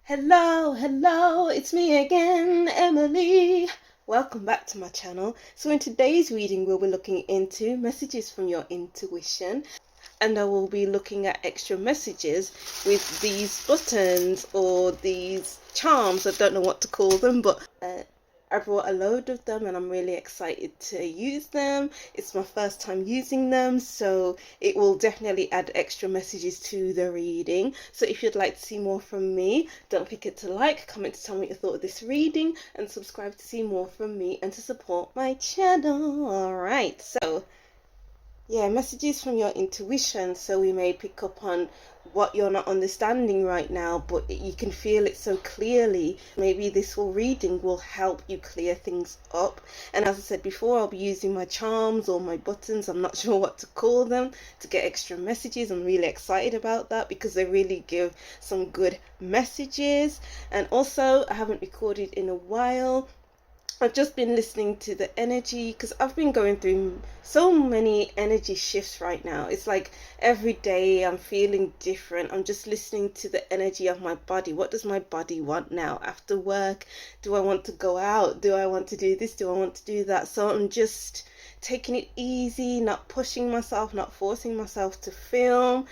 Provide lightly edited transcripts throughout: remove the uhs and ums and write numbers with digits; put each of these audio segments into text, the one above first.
Hello, it's me again, Emily. Welcome back to my channel. So in today's reading, we'll be looking into messages from your intuition, and I will be looking at extra messages with these buttons or these charms. I don't know what to call them, but I brought a load of them and I'm really excited to use them. It's my first time using them, so it will definitely add extra messages to the reading. So if you'd like to see more from me, don't forget to like, comment to tell me what you thought of this reading, and subscribe to see more from me and to support my channel. Alright, so yeah, messages from your intuition. So we may pick up on what you're not understanding right now, but you can feel it so clearly. Maybe this whole reading will help you clear things up. And as I said before, I'll be using my charms or my buttons, I'm not sure what to call them, to get extra messages. I'm really excited about that because they really give some good messages. And also, I haven't recorded in a while. I've just been listening to the energy because I've been going through so many energy shifts right now. It's like every day I'm feeling different. I'm just listening to the energy of my body. What does my body want now after work? Do I want to go out? Do I want to do this? Do I want to do that? So I'm just taking it easy, not pushing myself, not forcing myself to film.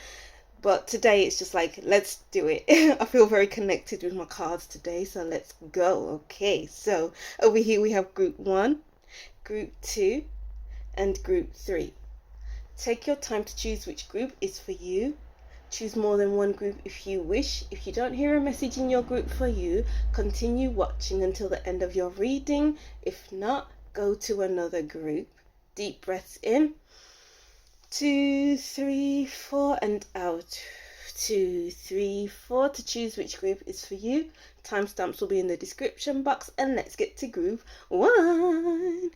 But today it's just like, let's do it. I feel very connected with my cards today, so let's go. Okay, so over here we have group 1, group 2, and group 3. Take your time to choose which group is for you. Choose more than one group if you wish. If you don't hear a message in your group for you, continue watching until the end of your reading. If not, go to another group. Deep breaths in. 2, 3, 4, and out. 2, 3, 4 to choose which group is for you. Timestamps will be in the description box, and let's get to group 1.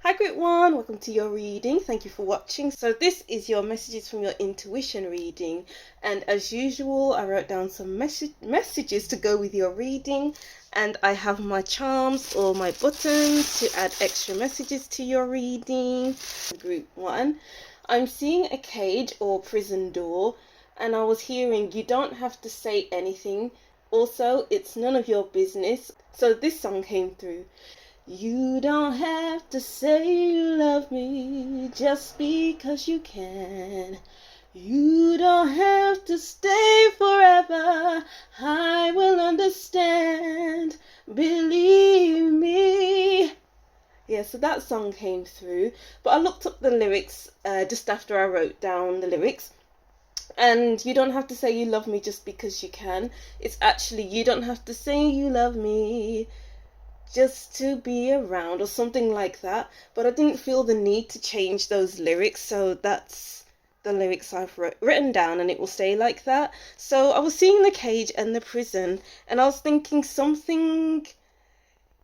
Hi group 1, welcome to your reading. Thank you for watching. So this is your messages from your intuition reading, and as usual I wrote down some messages to go with your reading, and I have my charms or my buttons to add extra messages to your reading. Group 1, I'm seeing a cage or prison door, and I was hearing you don't have to say anything. Also, it's none of your business. So this song came through. You don't have to say you love me just because you can. You don't have to stay forever. I will understand. Believe me. Yeah, so that song came through, but I looked up the lyrics just after I wrote down the lyrics, and you don't have to say you love me just because you can. It's actually, you don't have to say you love me just to be around, or something like that, but I didn't feel the need to change those lyrics, so that's the lyrics I've written down, and it will stay like that. So I was seeing the cage and the prison, and I was thinking something.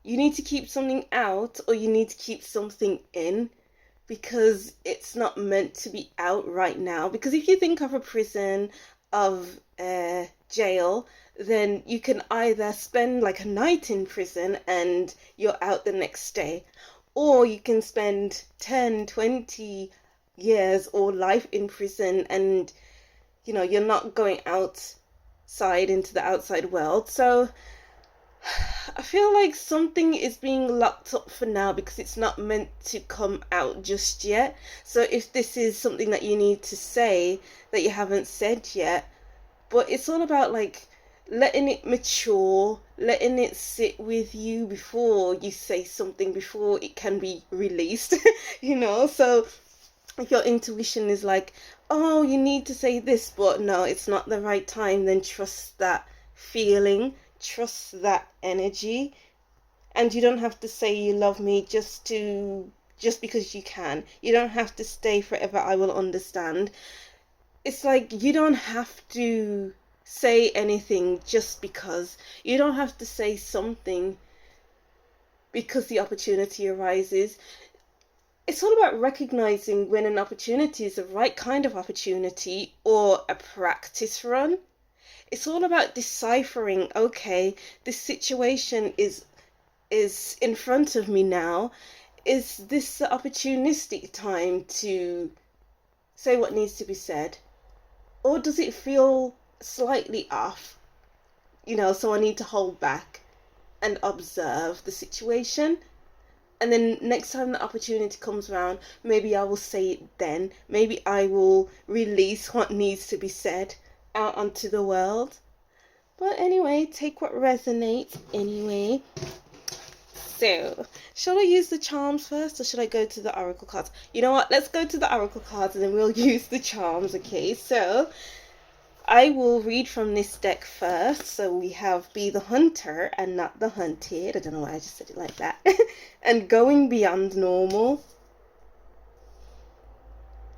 You need to keep something out, or you need to keep something in, because it's not meant to be out right now. Because if you think of a prison, of a jail, then you can either spend like a night in prison and you're out the next day, or you can spend 10, 20 years or life in prison, and you're not going outside into the outside world. So I feel like something is being locked up for now because it's not meant to come out just yet. So if this is something that you need to say that you haven't said yet, but it's all about like letting it mature, letting it sit with you before you say something, before it can be released, So if your intuition is like, oh, you need to say this, but no, it's not the right time, then trust that feeling. Trust that energy, and you don't have to say you love me just because you can. You don't have to stay forever. I will understand. It's like you don't have to say anything just because. You don't have to say something because the opportunity arises. It's all about recognizing when an opportunity is the right kind of opportunity or a practice run. It's all about deciphering, okay, this situation is in front of me now. Is this the opportunistic time to say what needs to be said? Or does it feel slightly off? so I need to hold back and observe the situation. And then next time the opportunity comes around, maybe I will say it then. Maybe I will release what needs to be said out onto the world. But anyway, take what resonates anyway. So, shall I use the charms first or should I go to the oracle cards? You know what? Let's go to the oracle cards and then we'll use the charms, okay? So, I will read from this deck first. So we have Be the Hunter and Not the Hunted. I don't know why I just said it like that. And Going Beyond Normal.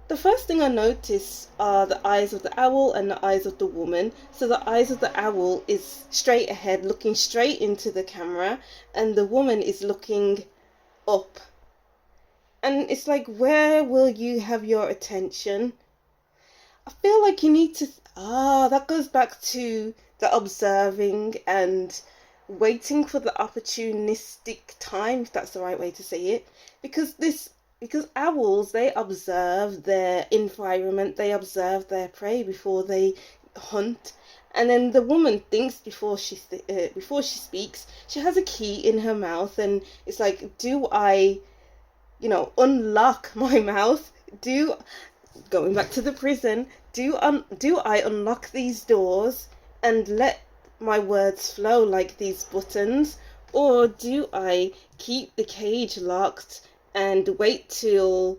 The first thing I notice are the eyes of the owl and the eyes of the woman. So the eyes of the owl is straight ahead, looking straight into the camera, and the woman is looking up. And it's like, where will you have your attention? I feel like you need to, that goes back to the observing and waiting for the opportunistic time, if that's the right way to say it. Because owls, they observe their environment, they observe their prey before they hunt. And then the woman thinks before she speaks. She has a key in her mouth, and it's like, do I, unlock my mouth? Going back to the prison, do I unlock these doors and let my words flow like these buttons, or do I keep the cage locked and wait till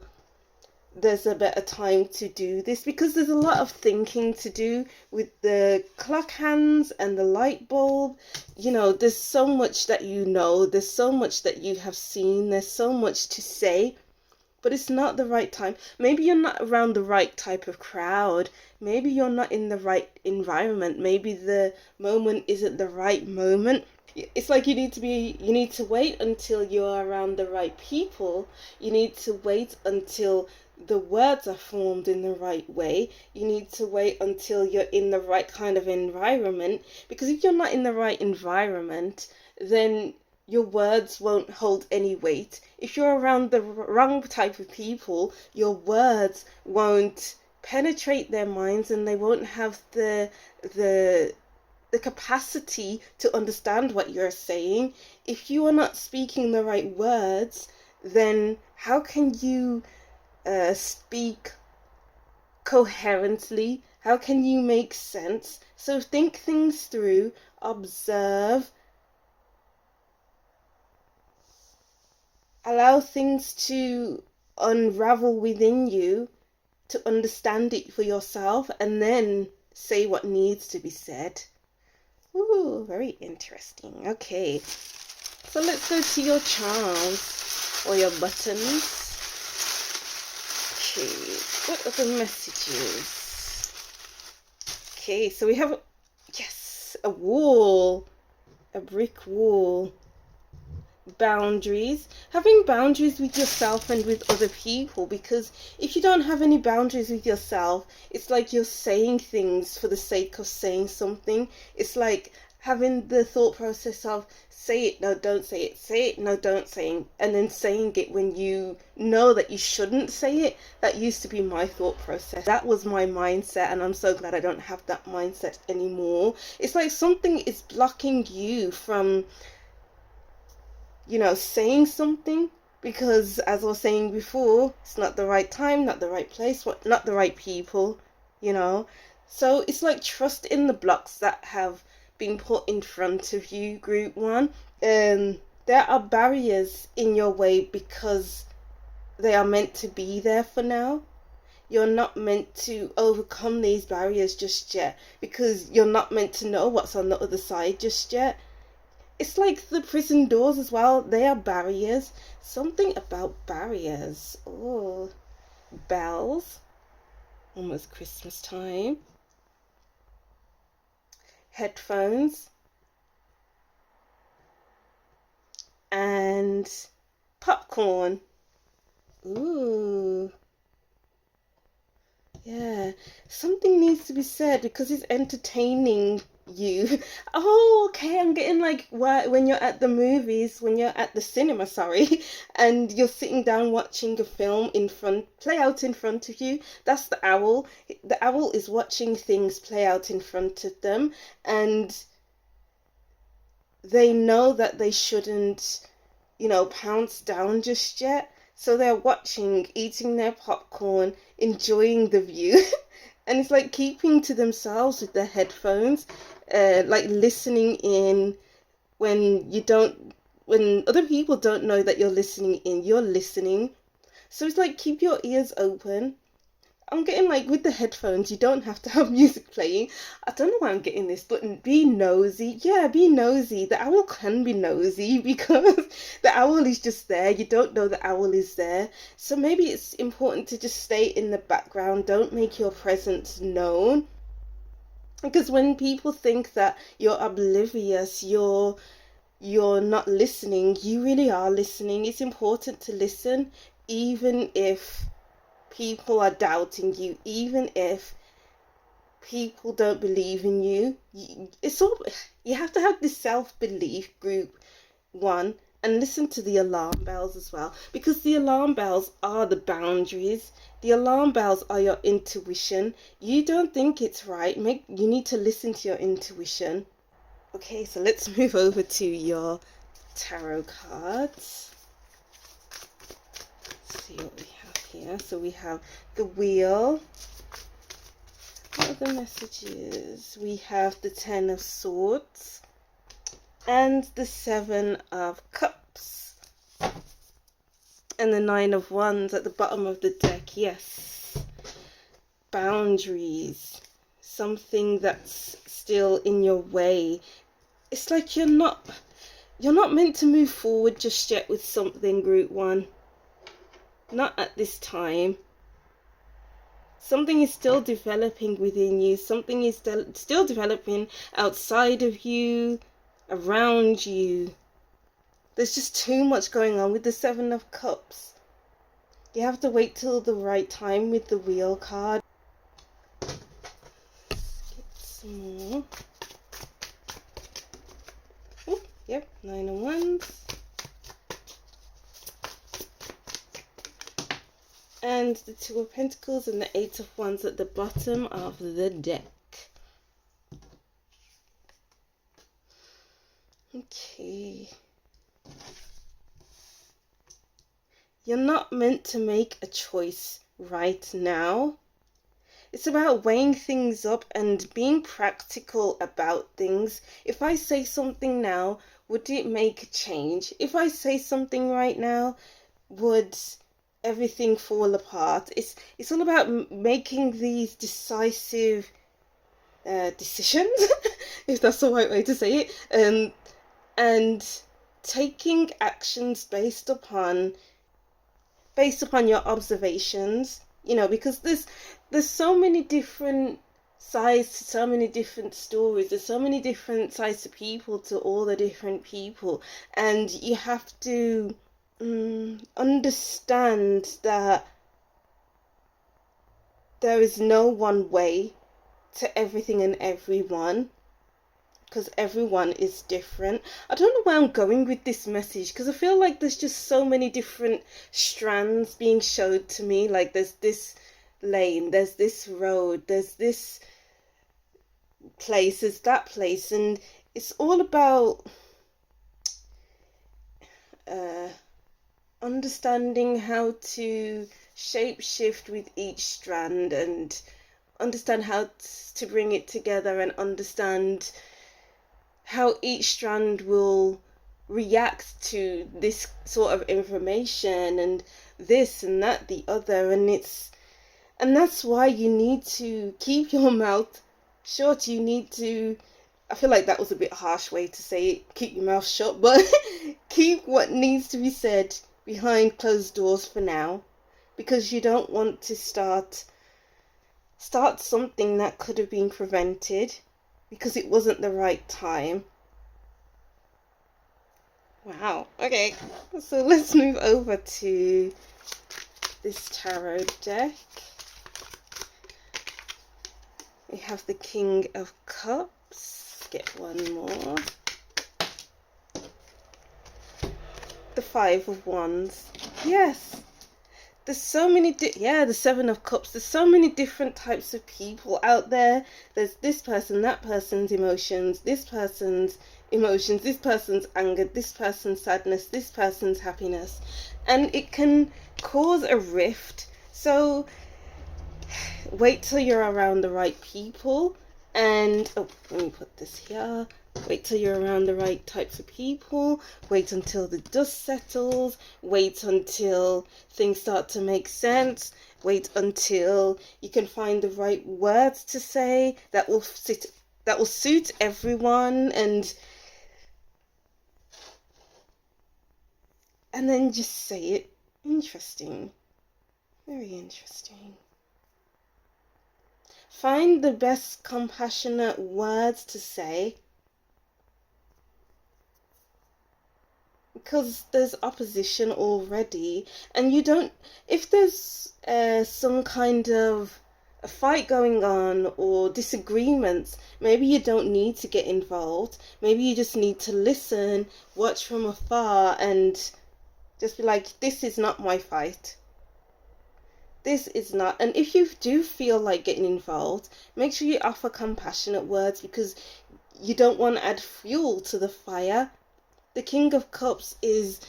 there's a better time to do this? Because there's a lot of thinking to do with the clock hands and the light bulb. There's so much that there's so much that you have seen, there's so much to say. But it's not the right time. Maybe you're not around the right type of crowd. Maybe you're not in the right environment. Maybe the moment isn't the right moment. It's like you need to wait until you're around the right people. You need to wait until the words are formed in the right way. You need to wait until you're in the right kind of environment. Because if you're not in the right environment, then your words won't hold any weight. If you're around the wrong type of people, your words won't penetrate their minds and they won't have the capacity to understand what you're saying. If you are not speaking the right words, then how can you speak coherently? How can you make sense? So think things through, observe, allow things to unravel within you to understand it for yourself, and then say what needs to be said. Ooh, very interesting. Okay, so let's go to your charms or your buttons. Okay, what are the messages? Okay, so we have, yes, a wall, a brick wall. Boundaries, having boundaries with yourself and with other people, because if you don't have any boundaries with yourself, it's like you're saying things for the sake of saying something. It's like having the thought process of say it, no, don't say it, say it, no, don't say it, and then saying it when you know that you shouldn't say it. That used to be my thought process. That was my mindset, and I'm so glad I don't have that mindset anymore. It's like something is blocking you from saying something, because as I was saying before, it's not the right time, not the right place, not the right people, So it's like trust in the blocks that have been put in front of you, group one. There are barriers in your way because they are meant to be there for now. You're not meant to overcome these barriers just yet, because you're not meant to know what's on the other side just yet. It's like the prison doors as well. They are barriers. Something about barriers. Oh, bells. Almost Christmas time. Headphones. And popcorn. Ooh. Yeah. Something needs to be said because it's entertaining you. Oh, okay, I'm getting like when you're at the movies, when you're at the cinema, sorry, and you're sitting down watching a film play out in front of you. That's the owl. The owl is watching things play out in front of them, and they know that they shouldn't, pounce down just yet. So they're watching, eating their popcorn, enjoying the view. And it's like keeping to themselves with their headphones, like listening in when when other people don't know that you're listening in, you're listening. So it's like keep your ears open. I'm getting like with the headphones, you don't have to have music playing. I don't know why I'm getting this, but be nosy. Yeah, be nosy. The owl can be nosy because the owl is just there. You don't know the owl is there. So maybe it's important to just stay in the background. Don't make your presence known. Because when people think that you're oblivious, you're not listening, you really are listening. It's important to listen, even if people are doubting you, even if people don't believe in you. You have to have this self-belief, group one, and listen to the alarm bells as well, because the alarm bells are the boundaries. The alarm bells are your intuition. You don't think it's right, you need to listen to your intuition. Okay, so let's move over to your tarot cards. Let's see what we have here. So we have the wheel. What are the messages? We have the 10 of swords and the 7 of cups and the 9 of wands at the bottom of the deck. Yes, boundaries, something that's still in your way. It's like you're not meant to move forward just yet with something, group one. Not at this time. Something is still developing within you. Something is still developing outside of you, around you. There's just too much going on with the 7 of cups. You have to wait till the right time with the wheel card. Let's get some more. Oh, yep, 9 of wands. And the 2 of pentacles and the 8 of wands at the bottom of the deck. Okay. You're not meant to make a choice right now. It's about weighing things up and being practical about things. If I say something now, would it make a change? If I say something right now, would everything fall apart? It's all about making these decisive decisions, if that's the right way to say it, and taking actions based upon your observations, because there's so many different sides to so many different stories. There's so many different sides to people, to all the different people, and you have to understand that there is no one way to everything and everyone, because everyone is different. I don't know where I'm going with this message, because I feel like there's just so many different strands being showed to me. Like there's this lane, there's this road, there's this place, there's that place, and it's all about understanding how to shape shift with each strand and understand how to bring it together and understand how each strand will react to this sort of information and this and that, the other, and that's why you need to keep your mouth shut. You need to, I feel like that was a bit harsh way to say it, keep your mouth shut, but keep what needs to be said behind closed doors for now, because you don't want to start something that could have been prevented because it wasn't the right time. Wow, okay, so let's move over to this tarot deck. We have the King of Cups. Get one more. The 5 of Wands. Yes. There's so many, the 7 of Cups. There's so many different types of people out there. There's this person, that person's emotions, this person's emotions, this person's anger, this person's sadness, this person's happiness, and it can cause a rift. So wait till you're around the right people, and oh, let me put this here. Wait till you're around the right types of people. Wait until the dust settles. Wait until things start to make sense. Wait until you can find the right words to say that will suit everyone, and then just say it. Interesting. Very interesting. Find the best compassionate words to say, because there's opposition already, and you don't, if there's some kind of a fight going on or disagreements, maybe you don't need to get involved. Maybe you just need to listen, watch from afar, and just be like, this is not my fight. This is not. And if you do feel like getting involved, make sure you offer compassionate words, because you don't want to add fuel to the fire. The King of Cups is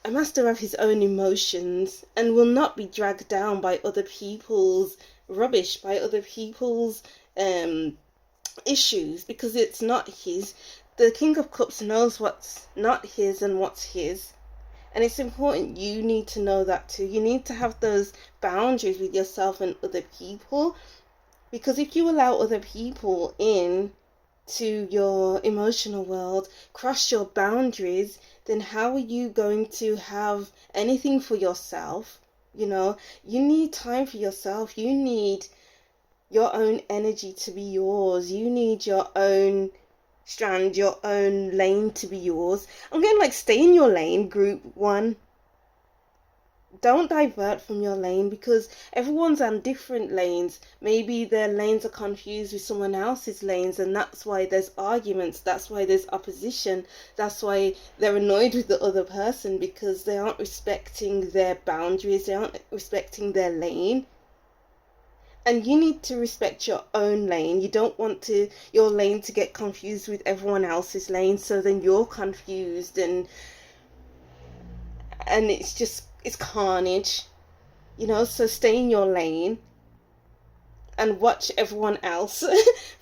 a master of his own emotions and will not be dragged down by other people's rubbish, by other people's issues, because it's not his. The King of Cups knows what's not his and what's his. And it's important you need to know that too. You need to have those boundaries with yourself and other people, because if you allow other people in to your emotional world, cross your boundaries, then how are you going to have anything for yourself? You know, you need time for yourself. You need your own energy to be yours. You need your own strand, your own lane to be yours. I'm getting like, stay in your lane, group one. Don't divert from your lane, because everyone's on different lanes. Maybe their lanes are confused with someone else's lanes, and that's why there's arguments, that's why there's opposition, that's why they're annoyed with the other person, because they aren't respecting their boundaries, they aren't respecting their lane. And you need to respect your own lane. You don't want your lane to get confused with everyone else's lane, so then you're confused, and it's carnage, you know. So stay in your lane and watch everyone else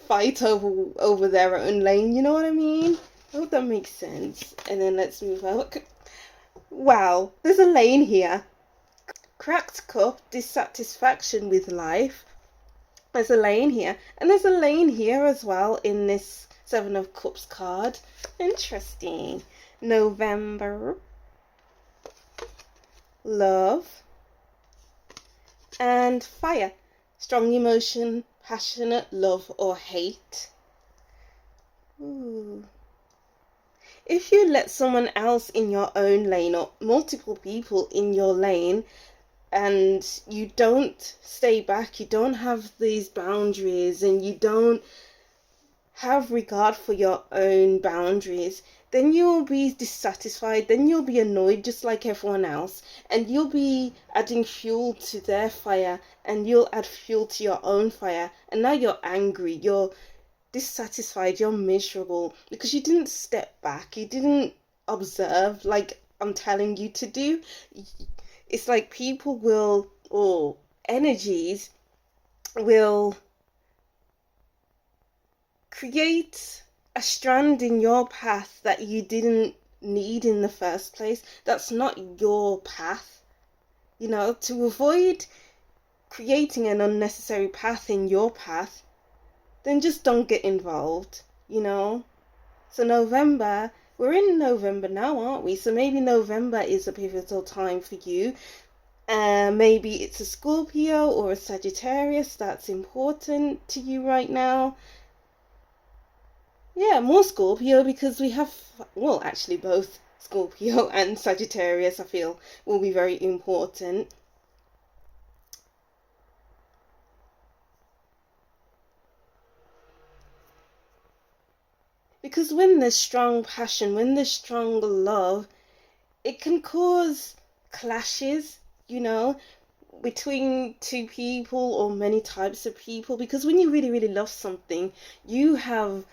fight over their own lane, you know what I mean? I hope that makes sense. And then let's move out. Wow, there's a lane here. Cracked cup, dissatisfaction with life. There's a lane here, and there's a lane here as well in this Seven of Cups card. Interesting. November, love, and fire. Strong emotion, passionate love or hate. Ooh. If you let someone else in your own lane, or multiple people in your lane, and you don't stay back, you don't have these boundaries, and you don't have regard for your own boundaries, then you'll be dissatisfied, then you'll be annoyed just like everyone else, and you'll be adding fuel to their fire, and you'll add fuel to your own fire, and now you're angry, you're dissatisfied, you're miserable, because you didn't step back, you didn't observe like I'm telling you to do. It's like people will, or energies will create a strand in your path that you didn't need in the first place. That's not your path. You know, to avoid creating an unnecessary path in your path, then just don't get involved, you know. So November, we're in November now, aren't we? So maybe November is a pivotal time for you. Maybe it's a Scorpio or a Sagittarius that's important to you right now. Yeah, more Scorpio, because we have, well, actually both Scorpio and Sagittarius, I feel, will be very important. Because when there's strong passion, when there's strong love, it can cause clashes, you know, between two people or many types of people. Because when you really, really love something, you have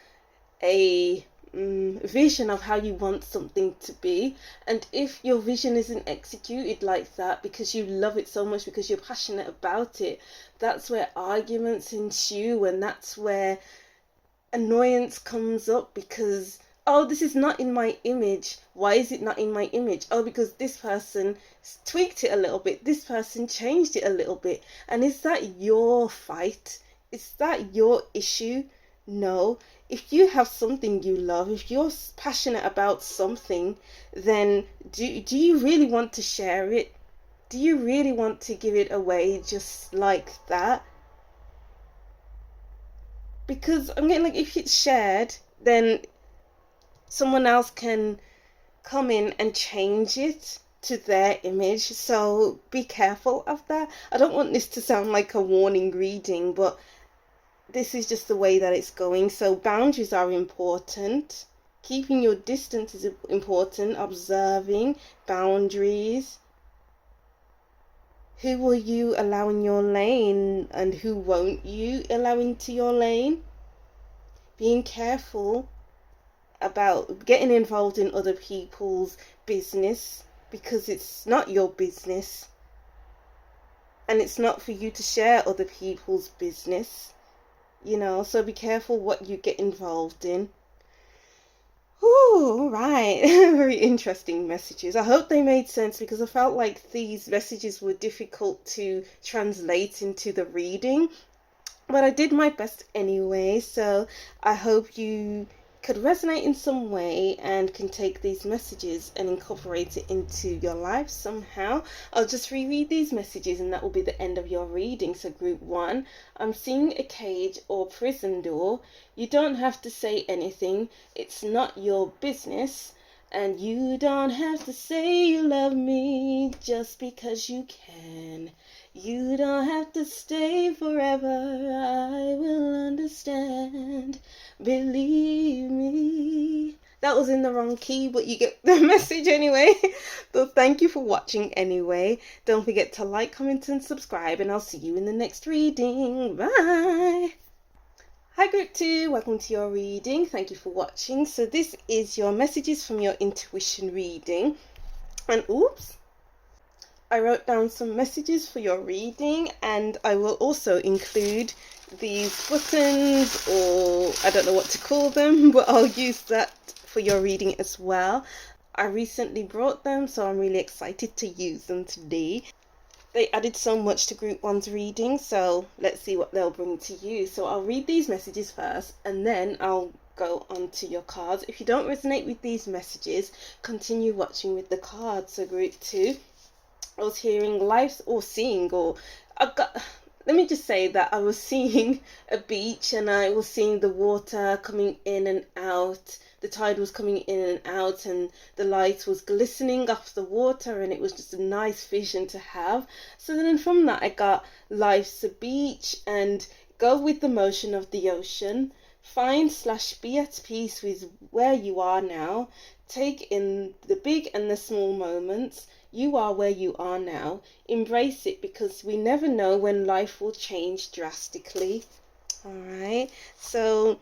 a vision of how you want something to be. And if your vision isn't executed like that because you love it so much, because you're passionate about it, that's where arguments ensue, and that's where annoyance comes up, because oh, this is not in my image. Why is it not in my image? Oh, because this person tweaked it a little bit, this person changed it a little bit. And is that your fight? Is that your issue? No. If you have something you love, if you're passionate about something, then do you really want to share it? Do you really want to give it away just like that? Because I'm getting like, if it's shared, then someone else can come in and change it to their image. So be careful of that. I don't want this to sound like a warning reading, but this is just the way that it's going. So boundaries are important. Keeping your distance is important. Observing boundaries. Who will you allow in your lane and who won't you allow into your lane? Being careful about getting involved in other people's business, because it's not your business, and it's not for you to share other people's business, so be careful what you get involved in. All right. Very interesting messages. I hope they made sense, because I felt like these messages were difficult to translate into the reading, but I did my best anyway. So I hope you could resonate in some way and can take these messages and incorporate it into your life somehow. I'll just reread these messages and that will be the end of your reading. So group 1, I'm seeing a cage or prison door. You don't have to say anything. It's not your business. And you don't have to say you love me just because you can. You don't have to stay forever. I will understand. Believe me. That was in the wrong key, but you get the message anyway. So thank you for watching anyway. Don't forget to like, comment and subscribe, and I'll see you in the next reading. Bye. Hi group 2, welcome to your reading. Thank you for watching. So this is your messages from your intuition reading. And oops, I wrote down some messages for your reading, and I will also include these buttons, or I don't know what to call them, but I'll use that for your reading as well. I recently brought them, so I'm really excited to use them today. They added so much to group 1's reading, so let's see what they'll bring to you. So I'll read these messages first, and then I'll go on to your cards. If you don't resonate with these messages, continue watching with the cards. So group 2, I was hearing life, or seeing, or let me just say that I was seeing a beach, and I was seeing the water coming in and out. The tide was coming in and out, and the light was glistening off the water, and it was just a nice vision to have. So then from that I got life's a beach, and go with the motion of the ocean. Find/be at peace with where you are now. Take in the big and the small moments. You are where you are now. Embrace it, because we never know when life will change drastically. Alright, so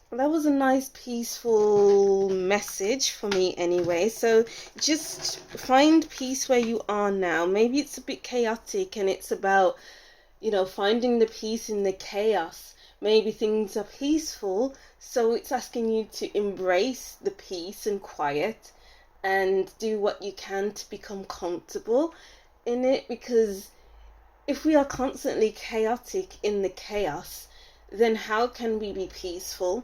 that was a nice peaceful message for me anyway. So just find peace where you are now. Maybe it's a bit chaotic, and it's about, finding the peace in the chaos. Maybe things are peaceful, so it's asking you to embrace the peace and quiet, and do what you can to become comfortable in it. Because if we are constantly chaotic in the chaos, then how can we be peaceful?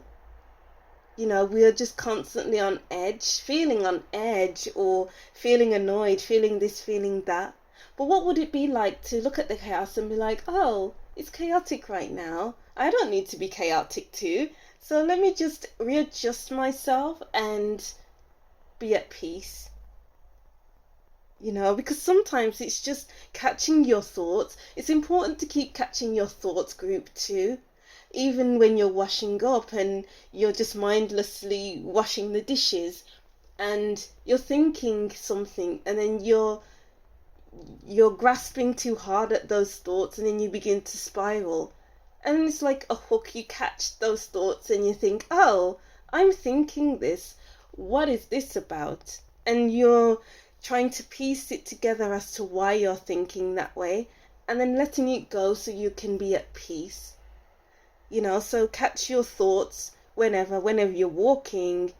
We are just constantly on edge, feeling on edge, or feeling annoyed, feeling this, feeling that. But what would it be like to look at the chaos and be like, oh, it's chaotic right now. I don't need to be chaotic too. So let me just readjust myself and be at peace. Because sometimes it's just catching your thoughts. It's important to keep catching your thoughts, group 2. Even when you're washing up and you're just mindlessly washing the dishes, and you're thinking something, and then you're grasping too hard at those thoughts, and then you begin to spiral. And it's like a hook. You catch those thoughts and you think, oh, I'm thinking this. What is this about? And you're trying to piece it together as to why you're thinking that way, and then letting it go so you can be at peace. So catch your thoughts whenever you're walking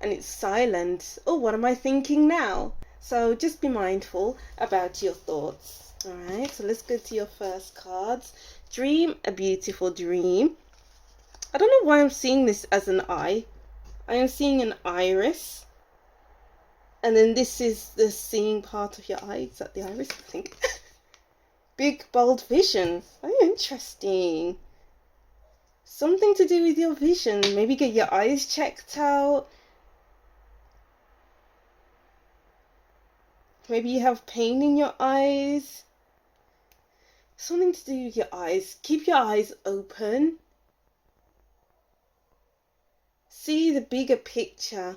and it's silent. Oh, what am I thinking now? So just be mindful about your thoughts. All right, so let's go to your first cards. Dream a beautiful dream. I don't know why I'm seeing this as an eye. I am seeing an iris. And then this is the seeing part of your eye. Is that the iris? I think. Big, bold vision. Oh, interesting. Something to do with your vision. Maybe get your eyes checked out. Maybe you have pain in your eyes. Something to do with your eyes. Keep your eyes open. See the bigger picture.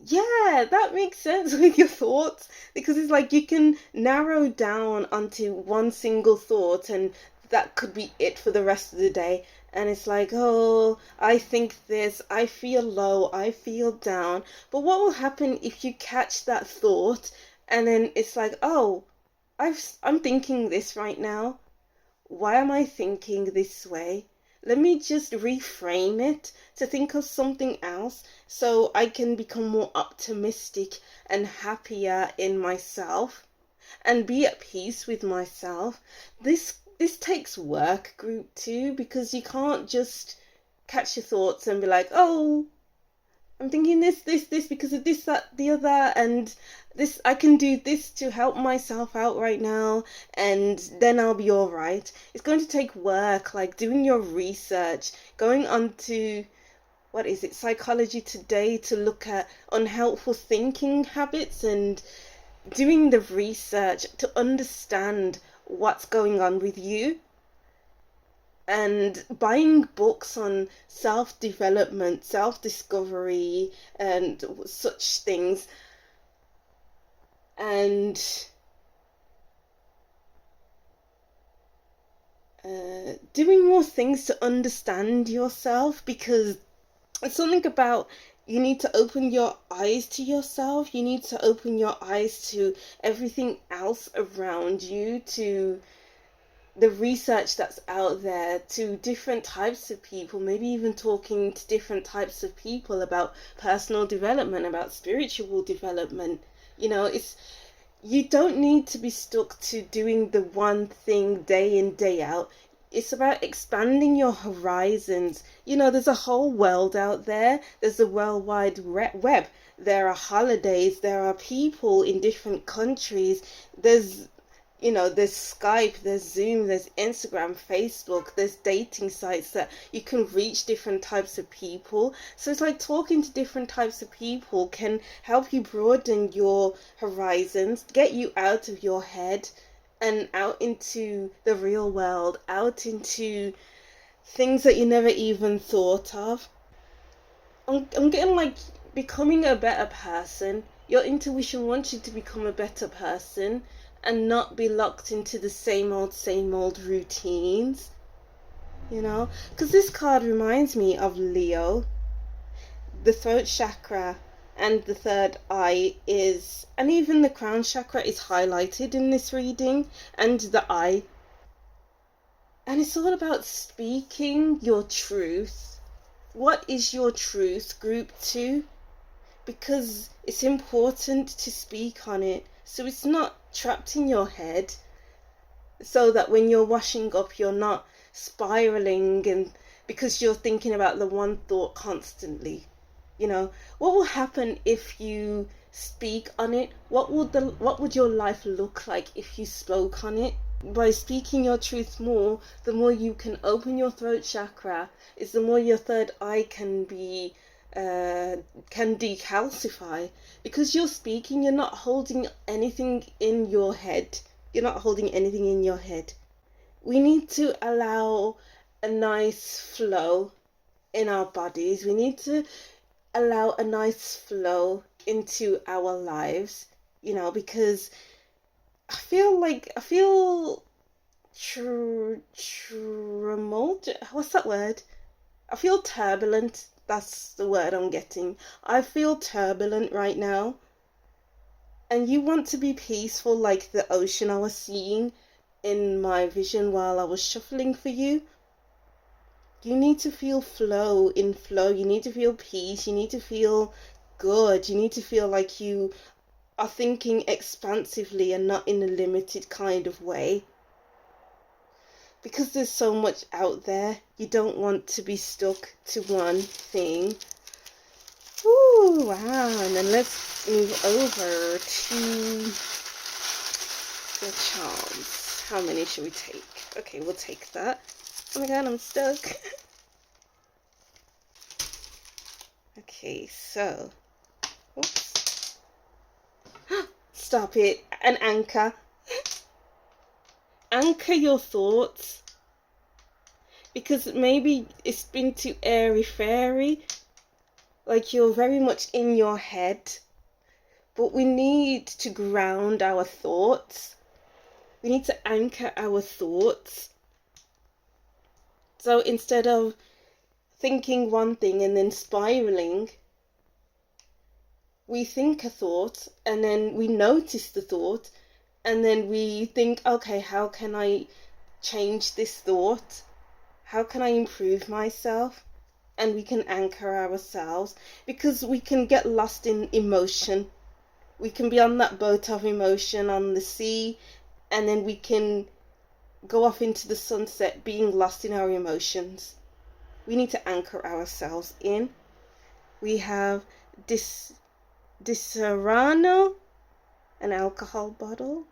Yeah, that makes sense with your thoughts, because it's like you can narrow down onto one single thought and that could be it for the rest of the day. And it's like, oh, I think this, I feel low, I feel down. But what will happen if you catch that thought and then it's like, oh, I'm thinking this right now. Why am I thinking this way? Let me just reframe it to think of something else so I can become more optimistic and happier in myself and be at peace with myself. This takes work, group 2, because you can't just catch your thoughts and be like, oh, I'm thinking this because of this, that, the other, and this, I can do this to help myself out right now, and then I'll be all right. It's going to take work, like doing your research, going on to, what is it, Psychology Today, to look at unhelpful thinking habits and doing the research to understand what's going on with you. And buying books on self-development, self-discovery, and such things. And doing more things to understand yourself, because it's something about, you need to open your eyes to yourself. You need to open your eyes to everything else around you, to the research that's out there, to different types of people, maybe even talking to different types of people about personal development, about spiritual development. You don't need to be stuck to doing the one thing day in, day out. It's about expanding your horizons. There's a whole world out there. There's a World Wide Web. There are holidays. There are people in different countries. There's Skype, there's Zoom, there's Instagram, Facebook, there's dating sites that you can reach different types of people. So it's like talking to different types of people can help you broaden your horizons, get you out of your head and out into the real world, out into things that you never even thought of. I'm getting like becoming a better person. Your intuition wants you to become a better person and not be locked into the same old routines, because this card reminds me of Leo. The throat chakra and the third eye is, and even the crown chakra is highlighted in this reading, and the eye. And it's all about speaking your truth. What is your truth, group 2? Because it's important to speak on it, so it's not trapped in your head, so that when you're washing up you're not spiraling, and because you're thinking about the one thought constantly. What will happen if you speak on it? What would your life look like if you spoke on it? By speaking your truth more, the more you can open your throat chakra, is the more your third eye can decalcify. Because you're speaking, you're not holding anything in your head. We need to allow a nice flow in our bodies. We need to allow a nice flow into our lives, because I feel what's that word? I feel turbulent. That's the word I'm getting. I feel turbulent right now. And you want to be peaceful like the ocean I was seeing in my vision while I was shuffling for you. You need to feel flow in flow. You need to feel peace. You need to feel good. You need to feel like you are thinking expansively and not in a limited kind of way. Because there's so much out there, you don't want to be stuck to one thing. Ooh, wow. And then let's move over to the charms. How many should we take? Okay, we'll take that. Oh my god, I'm stuck. Okay, so. Oops. Stop it. An anchor. Anchor your thoughts. Because maybe it's been too airy-fairy. Like you're very much in your head. But we need to ground our thoughts. We need to anchor our thoughts. So instead of thinking one thing and then spiraling, we think a thought and then we notice the thought and then we think, okay, how can I change this thought? How can I improve myself? And we can anchor ourselves, because we can get lost in emotion. We can be on that boat of emotion on the sea, and then we can go off into the sunset being lost in our emotions. We need to anchor ourselves in. We have Disaronno, an alcohol bottle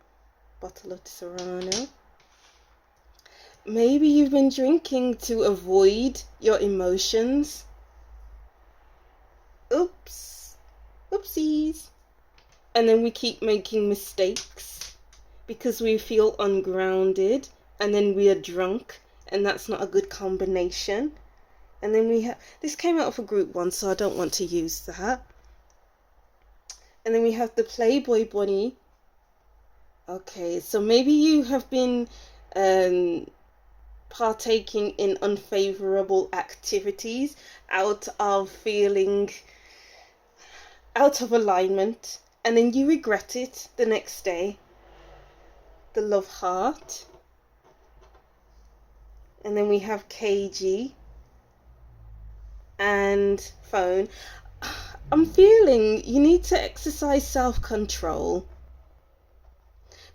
of Disaronno. Maybe you've been drinking to avoid your emotions. Oops. Oopsies. And then we keep making mistakes because we feel ungrounded, and then we are drunk, and that's not a good combination. And then we have, this came out of a group one, so I don't want to use that. And then we have the Playboy Bunny. Okay, so maybe you have been partaking in unfavorable activities out of feeling out of alignment, and then you regret it the next day. The Love Heart. And then we have KG and Phone. I'm feeling you need to exercise self-control,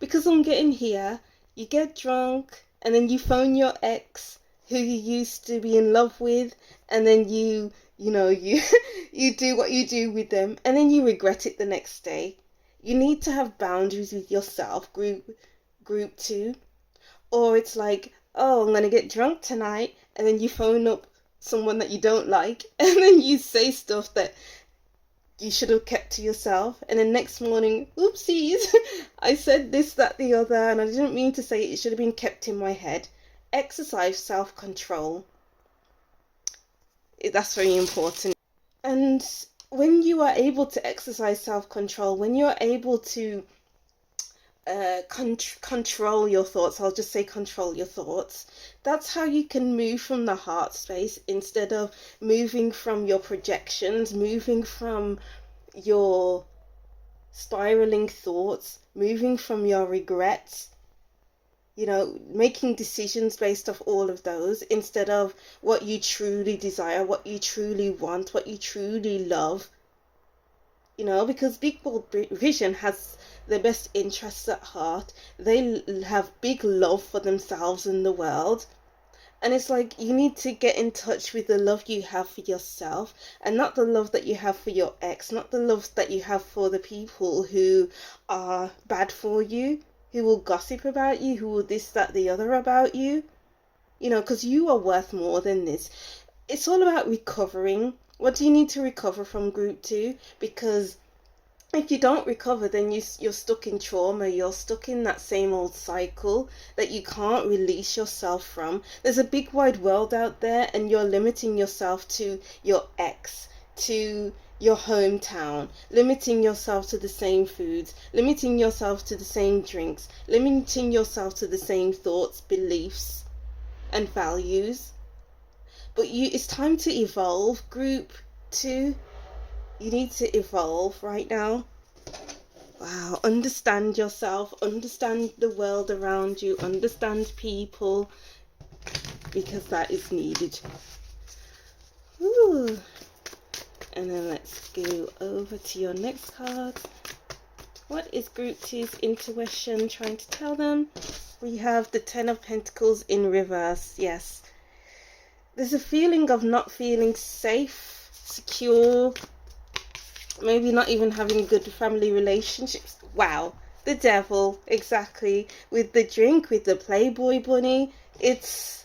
because I'm getting here, you get drunk and then you phone your ex who you used to be in love with, and then you do what you do with them, and then you regret it the next day. You need to have boundaries with yourself, group 2. Or it's like, oh, I'm gonna get drunk tonight, and then you phone up someone that you don't like, and then you say stuff that you should have kept to yourself, and then next morning, oopsies, I said this, that, the other, and I didn't mean to say it. It should have been kept in my head. Exercise self-control. That's very important. And when you are able to exercise self-control, when you're able to control your thoughts, I'll just say control your thoughts, that's how you can move from the heart space, instead of moving from your projections, moving from your spiraling thoughts, moving from your regrets, making decisions based off all of those, instead of what you truly desire, what you truly want, what you truly love. Because Big Bold Vision has their best interests at heart. They have big love for themselves and the world. And it's like, you need to get in touch with the love you have for yourself, and not the love that you have for your ex, not the love that you have for the people who are bad for you, who will gossip about you, who will this, that, the other about you. Because you are worth more than this. It's all about recovering. What do you need to recover from group 2? Because if you don't recover, then you're stuck in trauma. You're stuck in that same old cycle that you can't release yourself from. There's a big wide world out there, and you're limiting yourself to your ex, to your hometown, limiting yourself to the same foods, limiting yourself to the same drinks, limiting yourself to the same thoughts, beliefs, and values. But it's time to evolve. Group 2, you need to evolve right now. Wow, understand yourself, understand the world around you, understand people, because that is needed. Ooh. And then let's go over to your next card. What is Group 2's intuition trying to tell them? We have the Ten of Pentacles in reverse. Yes. There's a feeling of not feeling safe, secure, maybe not even having good family relationships. Wow. The Devil, exactly. With the drink, with the Playboy bunny. It's,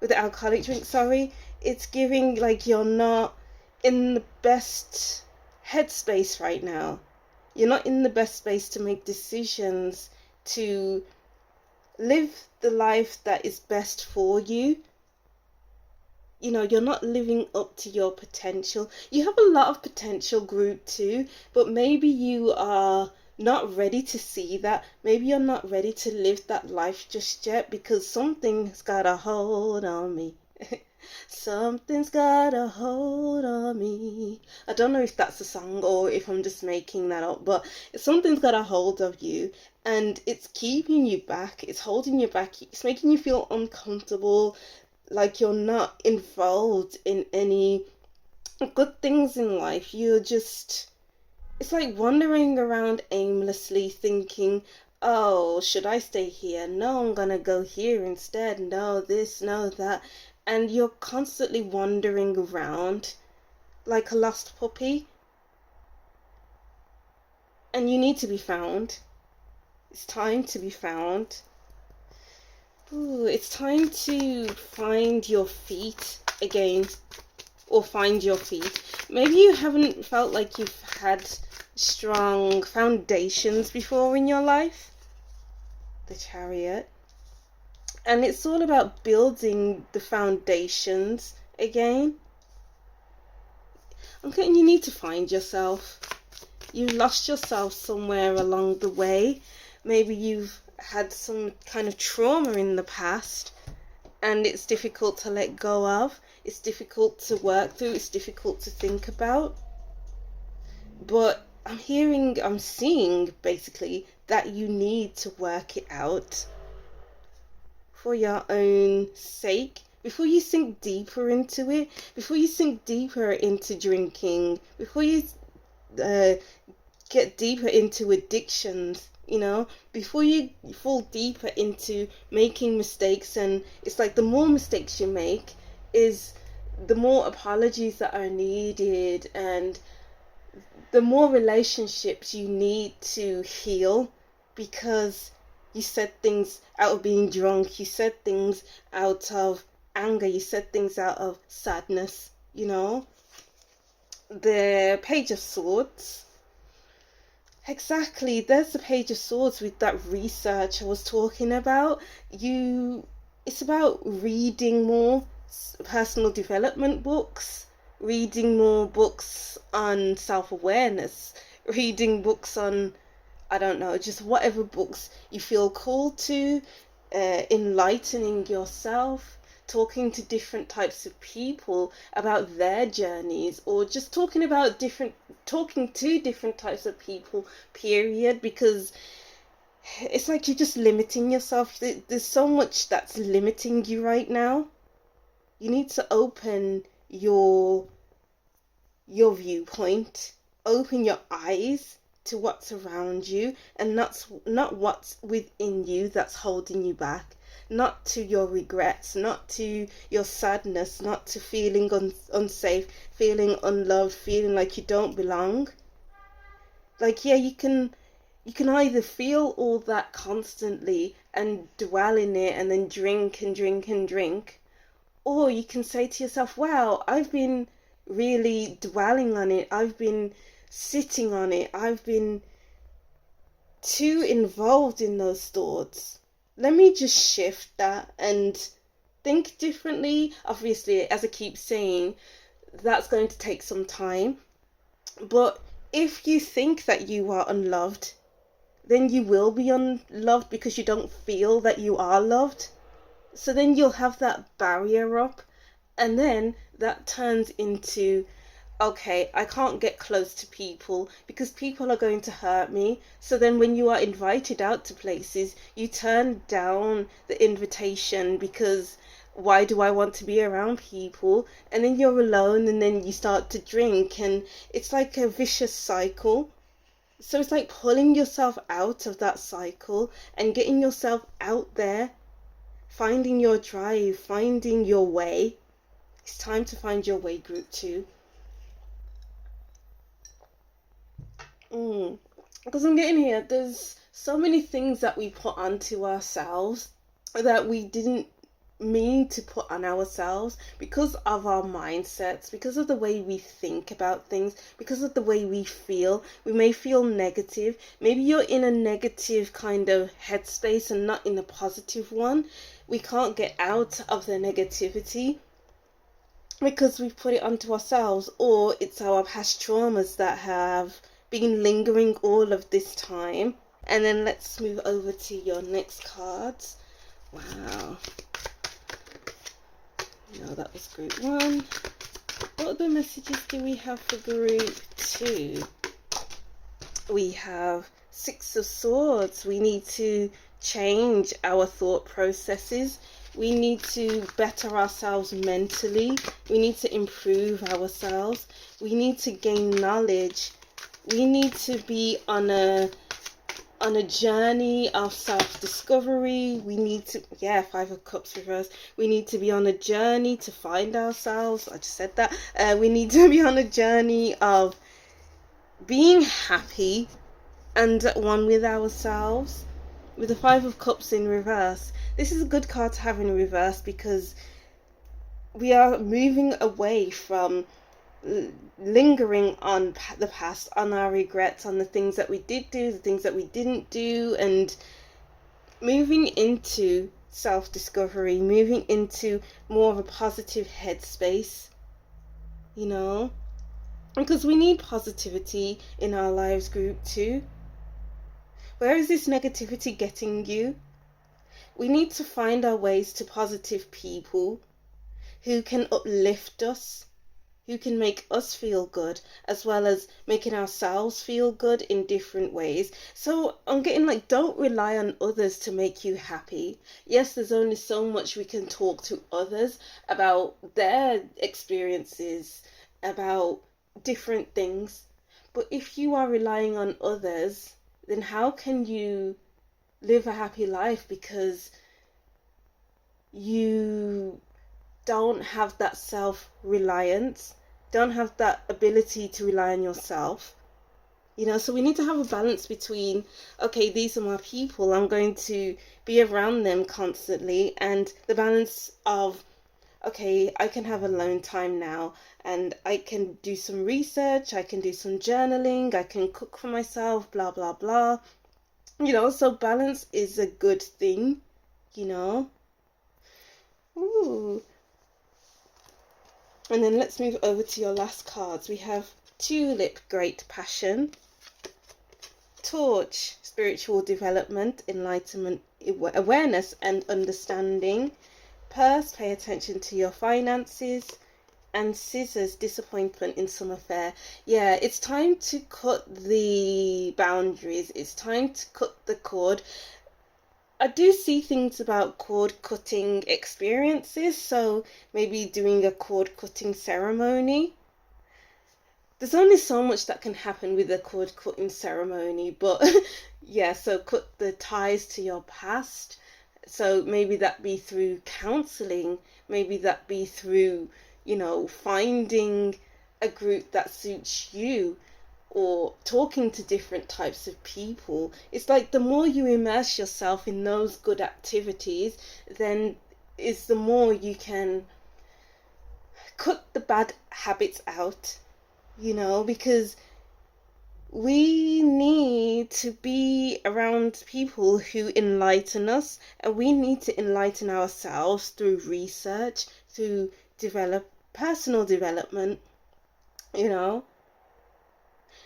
with the alcoholic drink, sorry. It's giving like you're not in the best headspace right now. You're not in the best space to make decisions, to live the life that is best for you. You know, you're not living up to your potential. You have a lot of potential, Group 2, but maybe you are not ready to see that. Maybe you're not ready to live that life just yet, because something's got a hold on me. Something's got a hold on me. I don't know if that's a song or if I'm just making that up, but something's got a hold of you and it's keeping you back. It's holding you back. It's making you feel uncomfortable, like you're not involved in any good things in life. You're just, it's like wandering around aimlessly thinking, oh, should I stay here? No, I'm gonna go here instead. No, this, no, that. And you're constantly wandering around like a lost puppy. And you need to be found. It's time to be found. Ooh, it's time to find your feet again. Or find your feet. Maybe you haven't felt like you've had strong foundations before in your life. The Chariot. And it's all about building the foundations again. I'm getting you need to find yourself. You've lost yourself somewhere along the way. Maybe you've had some kind of trauma in the past and it's difficult to let go of. It's difficult to work through. It's difficult to think about. But I'm seeing basically that you need to work it out for your own sake. Before you sink deeper into it, before you sink deeper into drinking, before you get deeper into addictions, you know, before you fall deeper into making mistakes, and it's like the more mistakes you make is the more apologies that are needed and the more relationships you need to heal, because you said things out of being drunk, you said things out of anger, you said things out of sadness, you know. The Page of Swords. Exactly, there's the Page of Swords with that research I was talking about. It's about reading more personal development books, reading more books on self-awareness, reading books on, I don't know, just whatever books you feel called to, enlightening yourself, talking to different types of people about their journeys, or just talking to different types of people, period, because it's like you're just limiting yourself. There's so much that's limiting you right now. You need to open your viewpoint, open your eyes to what's around you, and not what's within you that's holding you back, not to your regrets, not to your sadness, not to feeling unsafe, feeling unloved, feeling like you don't belong. Like, yeah, you can either feel all that constantly and dwell in it and then drink and drink and drink, or you can say to yourself, wow, I've been really dwelling on it, I've been sitting on it, I've been too involved in those thoughts. Let me just shift that and think differently. Obviously, as I keep saying, that's going to take some time. But if you think that you are unloved, then you will be unloved because you don't feel that you are loved. So then you'll have that barrier up, And then that turns into, okay, I can't get close to people because people are going to hurt me. So then when you are invited out to places, you turn down the invitation because why do I want to be around people? And then you're alone and then you start to drink, and it's like a vicious cycle. So it's like pulling yourself out of that cycle and getting yourself out there, finding your drive, finding your way. It's time to find your way, group 2. Because I'm getting here, there's so many things that we put onto ourselves that we didn't mean to put on ourselves because of our mindsets, because of the way we think about things, because of the way we feel. We may feel negative. Maybe you're in a negative kind of headspace and not in a positive one. We can't get out of the negativity because we've put it onto ourselves, or it's our past traumas that have been lingering all of this time. And then let's move over to your next cards. Wow. No, that was group 1. What other messages do we have for group 2? We have 6 of Swords. We need to change our thought processes. We need to better ourselves mentally. We need to improve ourselves. We need to gain knowledge. We need to be on a journey of self-discovery. We need to, 5 of Cups reverse. We need to be on a journey to find ourselves. I just said that. We need to be on a journey of being happy and at one with ourselves. With the 5 of Cups in reverse, this is a good card to have in reverse because we are moving away from lingering on the past, on our regrets, on the things that we did do, the things that we didn't do, and moving into self-discovery, moving into more of a positive headspace, you know, because we need positivity in our lives, group 2. Where is this negativity getting you? We need to find our ways to positive people who can uplift us, who can make us feel good, as well as making ourselves feel good in different ways. So I'm getting like, don't rely on others to make you happy. Yes, there's only so much we can talk to others about their experiences, about different things. But if you are relying on others, then how can you live a happy life? Because you don't have that self-reliance, don't have that ability to rely on yourself, you know. So we need to have a balance between, okay, these are my people, I'm going to be around them constantly, and the balance of, okay, I can have alone time now and I can do some research, I can do some journaling, I can cook for myself, blah blah blah, you know. So balance is a good thing, you know. Ooh. And then let's move over to your last cards. We have Tulip, Great Passion. Torch, Spiritual Development, Enlightenment, Awareness and Understanding. Purse, Pay Attention to Your Finances. And Scissors, Disappointment in Some Affair. Yeah, it's time to cut the boundaries. It's time to cut the cord. I do see things about cord cutting experiences, so maybe doing a cord cutting ceremony. There's only so much that can happen with a cord cutting ceremony, but yeah, so cut the ties to your past. So maybe that be through counseling, maybe that be through, you know, finding a group that suits you, or talking to different types of people. It's like the more you immerse yourself in those good activities, then is the more you can cut the bad habits out, you know, because we need to be around people who enlighten us, and we need to enlighten ourselves through research, through personal development, you know.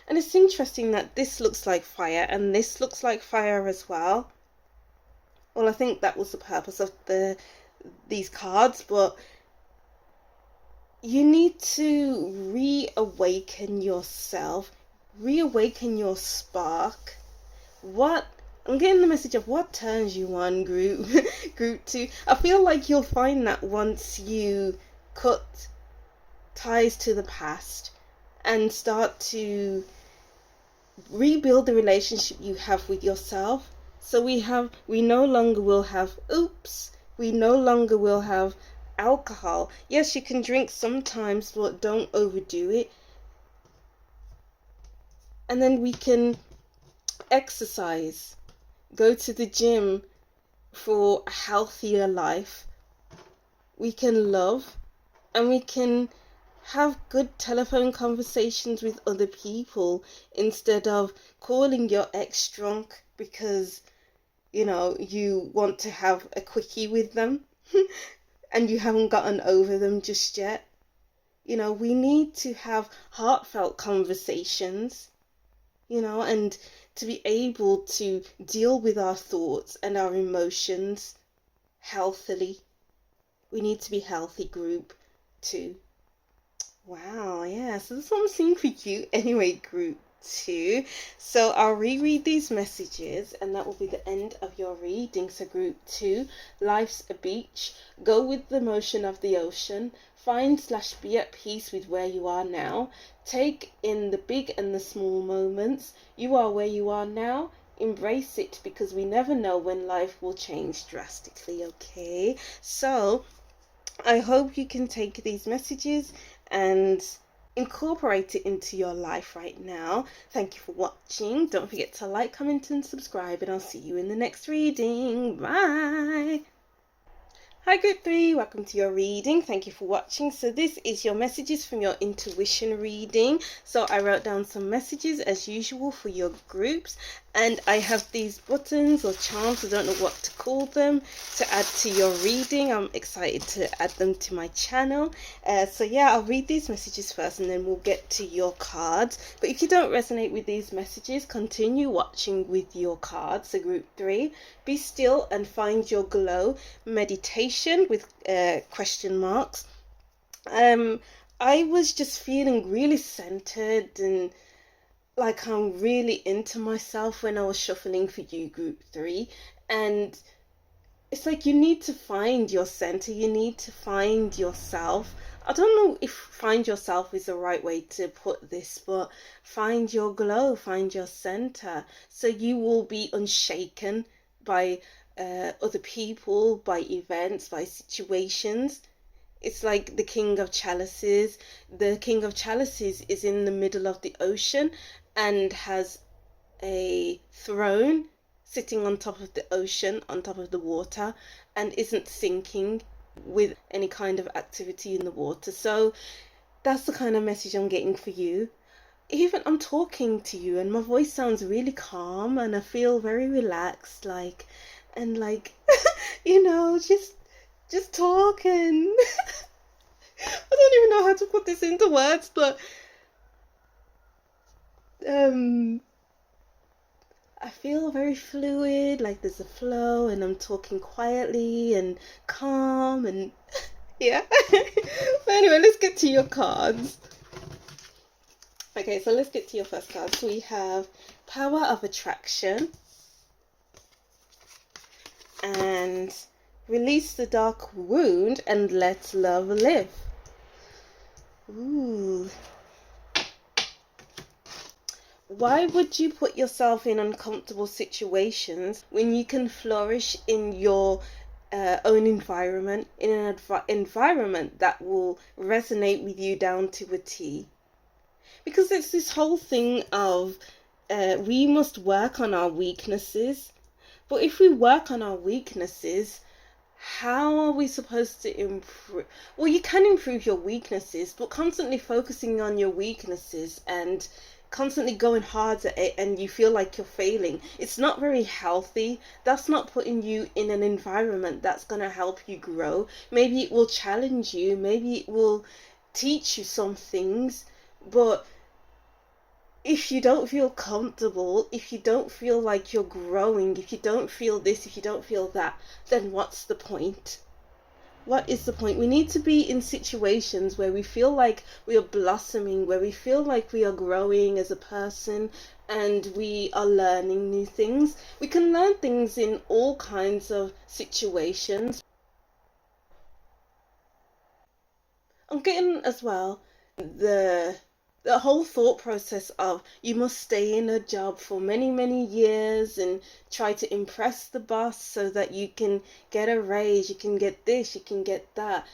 And it's interesting that this looks like fire and this looks like fire as well. Well, I think that was the purpose of these cards, but you need to reawaken yourself, reawaken your spark. What I'm getting the message of what turns you on, group group 2. I feel like you'll find that once you cut ties to the past and start to rebuild the relationship you have with yourself. So we no longer will have we no longer will have alcohol. Yes, you can drink sometimes, but don't overdo it. And then we can exercise, go to the gym for a healthier life. We can love, and we can have good telephone conversations with other people instead of calling your ex drunk because you want to have a quickie with them and you haven't gotten over them just yet. We need to have heartfelt conversations, and to be able to deal with our thoughts and our emotions healthily. We need to be healthy, group 2. Wow, yeah, so that's what I'm seeing for you anyway, group 2. So I'll reread these messages and that will be the end of your reading. So group 2, life's a beach. Go with the motion of the ocean. Find/be at peace with where you are now. Take in the big and the small moments. You are where you are now. Embrace it because we never know when life will change drastically, okay? So I hope you can take these messages and incorporate it into your life right now. Thank you for watching. Don't forget to like, comment and subscribe, and I'll see you in the next reading. Bye. Hi group 3, welcome to your reading. Thank you for watching. So this is your messages from your intuition reading. So I wrote down some messages as usual for your groups, and I have these buttons or charms, I don't know what to call them, to add to your reading. I'm excited to add them to my channel. So yeah, I'll read these messages first and then we'll get to your cards. But if you don't resonate with these messages, continue watching with your cards. So group 3, be still and find your glow. Meditation with question marks. I was just feeling really centered and like I'm really into myself when I was shuffling for you, group 3. And it's like you need to find your center, you need to find yourself. I don't know if find yourself is the right way to put this, but find your glow, find your center, so you will be unshaken by other people, by events, by situations. It's like the King of Chalices. The King of Chalices is in the middle of the ocean and has a throne sitting on top of the ocean, on top of the water, and isn't sinking with any kind of activity in the water. So that's the kind of message I'm getting for you. Even I'm talking to you and my voice sounds really calm and I feel very relaxed, just talking. I don't even know how to put this into words, but I feel very fluid, like there's a flow and I'm talking quietly and calm and yeah. But anyway, let's get to your cards. Okay, so let's get to your first card. So we have Power of Attraction and Release the Dark Wound and Let Love Live. Ooh. Why would you put yourself in uncomfortable situations when you can flourish in your own environment, in an environment that will resonate with you down to a T? Because it's this whole thing of we must work on our weaknesses. But if we work on our weaknesses, how are we supposed to improve? Well, you can improve your weaknesses, but constantly focusing on your weaknesses and constantly going hard at it and you feel like you're failing, it's not very healthy. That's not putting you in an environment that's going to help you grow. Maybe it will challenge you, maybe it will teach you some things, but if you don't feel comfortable, if you don't feel like you're growing, if you don't feel this, if you don't feel that, then what's the point? What is the point? We need to be in situations where we feel like we are blossoming, where we feel like we are growing as a person and we are learning new things. We can learn things in all kinds of situations. I'm getting as well the whole thought process of you must stay in a job for many years and try to impress the boss so that you can get a raise, you can get this, you can get that.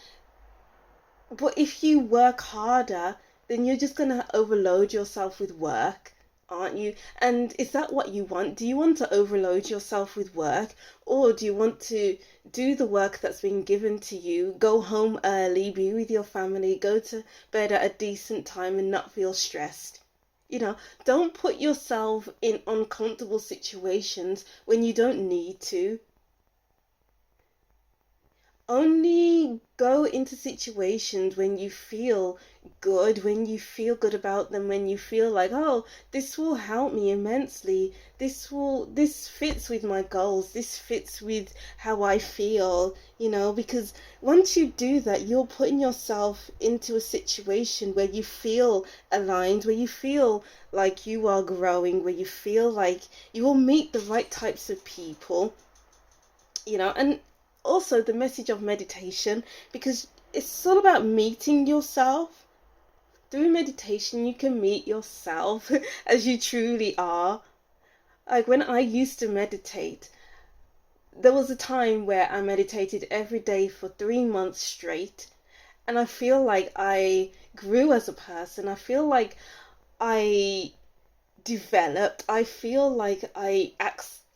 But if you work harder, then you're just gonna overload yourself with work, aren't you? And is that what you want? Do you want to overload yourself with work, or do you want to do the work that's been given to you, go home early, be with your family, go to bed at a decent time and not feel stressed? Don't put yourself in uncomfortable situations when you don't need to. Only go into situations when you feel good, when you feel good about them, when you feel like, oh, this will help me immensely. This fits with my goals. This fits with how I feel, because once you do that, you're putting yourself into a situation where you feel aligned, where you feel like you are growing, where you feel like you will meet the right types of people, and also the message of meditation, because it's all about meeting yourself. Through meditation, you can meet yourself as you truly are. Like when I used to meditate, there was a time where I meditated every day for 3 months straight, and I feel like I grew as a person. I feel like I developed. I feel like I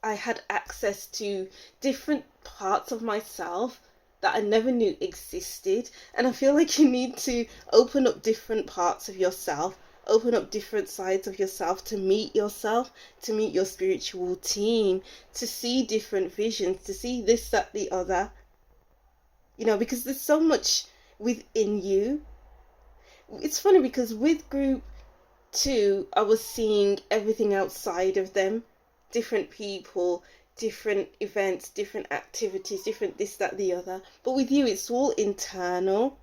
had access to different parts of myself that I never knew existed. And I feel like you need to open up different parts of yourself, open up different sides of yourself, to meet yourself, to meet your spiritual team, to see different visions, to see this, that, the other. Because there's so much within you. It's funny because with group 2, I was seeing everything outside of them, different people, different events, different activities, different this, that, the other. But with you, it's all internal.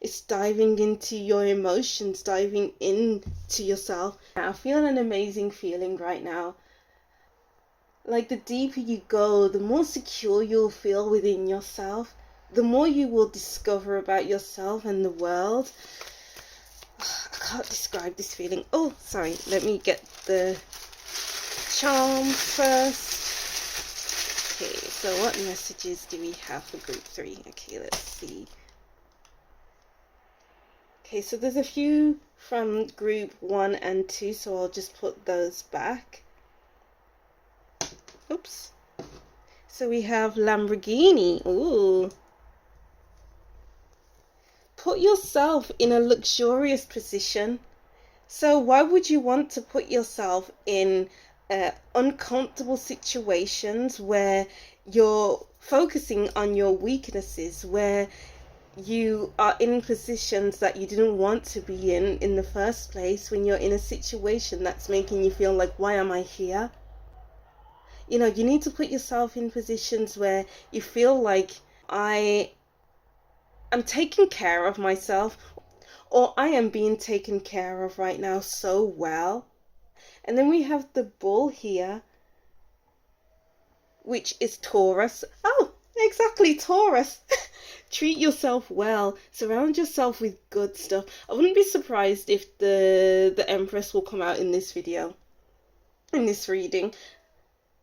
It's diving into your emotions, diving into yourself. I feel an amazing feeling right now. Like the deeper you go, the more secure you'll feel within yourself, the more you will discover about yourself and the world. I can't describe this feeling. Oh, sorry, let me get the charm first. Okay, so what messages do we have for group 3? Okay, let's see. Okay, so there's a few from group 1 and 2, so I'll just put those back. Oops. So we have Lamborghini. Ooh. Put yourself in a luxurious position. So why would you want to put yourself in uncomfortable situations where you're focusing on your weaknesses, where you are in positions that you didn't want to be in the first place, when you're in a situation that's making you feel like, why am I here? You need to put yourself in positions where you feel like, I am taking care of myself, or I am being taken care of right now so well. And then we have the bull here, which is Taurus. Oh, exactly, Taurus. Treat yourself well. Surround yourself with good stuff. I wouldn't be surprised if the Empress will come out in this video, in this reading.